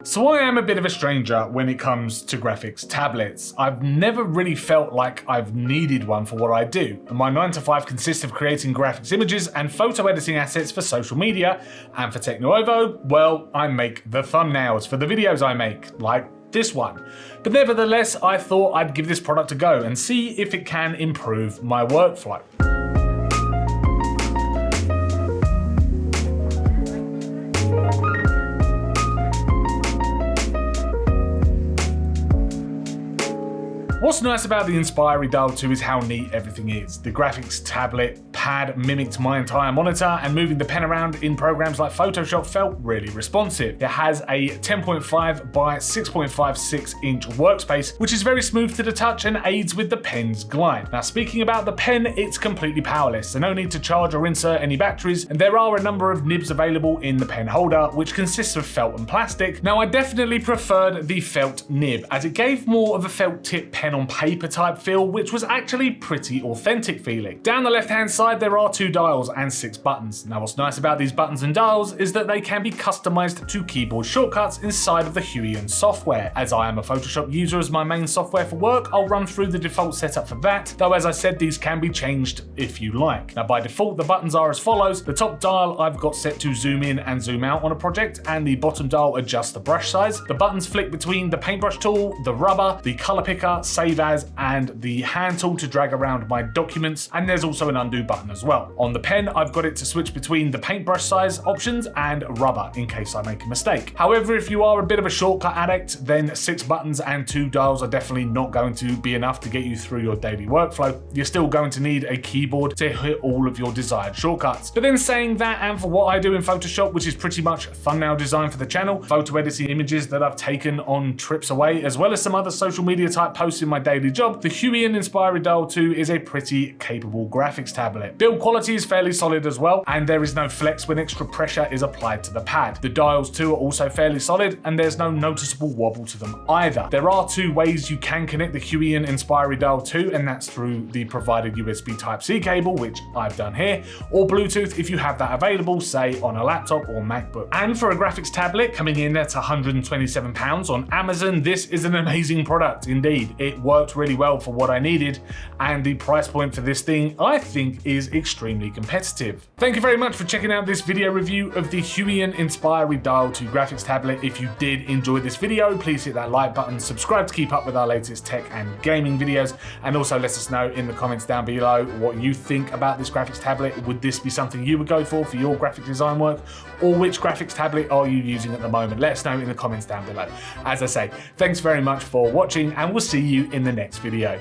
So I am a bit of a stranger when it comes to graphics tablets. I've never really felt like I've needed one for what I do. And my 9 to 5 consists of creating graphics images and photo editing assets for social media, and for TechNuovo, well, I make the thumbnails for the videos I make, like this one. But nevertheless, I thought I'd give this product a go and see if it can improve my workflow. What's nice about the Inspiroy Dial 2 is how neat everything is. The graphics tablet pad mimicked my entire monitor, and moving the pen around in programs like Photoshop felt really responsive. It has a 10.5 by 6.56 inch workspace, which is very smooth to the touch and aids with the pen's glide. Now, speaking about the pen, it's completely powerless, so no need to charge or insert any batteries, and there are a number of nibs available in the pen holder, which consists of felt and plastic. Now, I definitely preferred the felt nib, as it gave more of a felt tip pen on paper type feel, which was actually pretty authentic feeling. Down the left hand side there are 2 dials and 6 buttons. Now, what's nice about these buttons and dials is that they can be customized to keyboard shortcuts inside of the Huion software. As I am a Photoshop user as my main software for work, I'll run through the default setup for that, though as I said, these can be changed if you like. Now, by default the buttons are as follows. The top dial I've got set to zoom in and zoom out on a project, and the bottom dial adjusts the brush size. The buttons flick between the paintbrush tool, the rubber, the color picker, save as, and the hand tool to drag around my documents, and there's also an undo button as well. On the pen, I've got it to switch between the paintbrush size options and rubber in case I make a mistake. However, if you are a bit of a shortcut addict, then 6 buttons and 2 dials are definitely not going to be enough to get you through your daily workflow. You're still going to need a keyboard to hit all of your desired shortcuts. But then saying that, and for what I do in Photoshop, which is pretty much thumbnail design for the channel, photo editing images that I've taken on trips away, as well as some other social media type posts in my daily job, the Huion Inspiroy Dial 2 is a pretty capable graphics tablet. Build quality is fairly solid as well, and there is no flex when extra pressure is applied to the pad. The dials too are also fairly solid, and there's no noticeable wobble to them either. There are 2 ways you can connect the Huion Inspiroy Dial 2, and that's through the provided USB Type-C cable, which I've done here, or Bluetooth if you have that available, say on a laptop or MacBook. And for a graphics tablet coming in at £127 on Amazon, this is an amazing product indeed. It worked really well for what I needed, and the price point for this thing I think is extremely competitive. Thank you very much for checking out this video review of the Huion Inspiroy Dial 2 graphics tablet. If you did enjoy this video, please hit that like button, subscribe to keep up with our latest tech and gaming videos, and also let us know in the comments down below what you think about this graphics tablet. Would this be something you would go for your graphic design work, or which graphics tablet are you using at the moment? Let us know in the comments down below. As I say, thanks very much for watching, and we'll see you in the next video.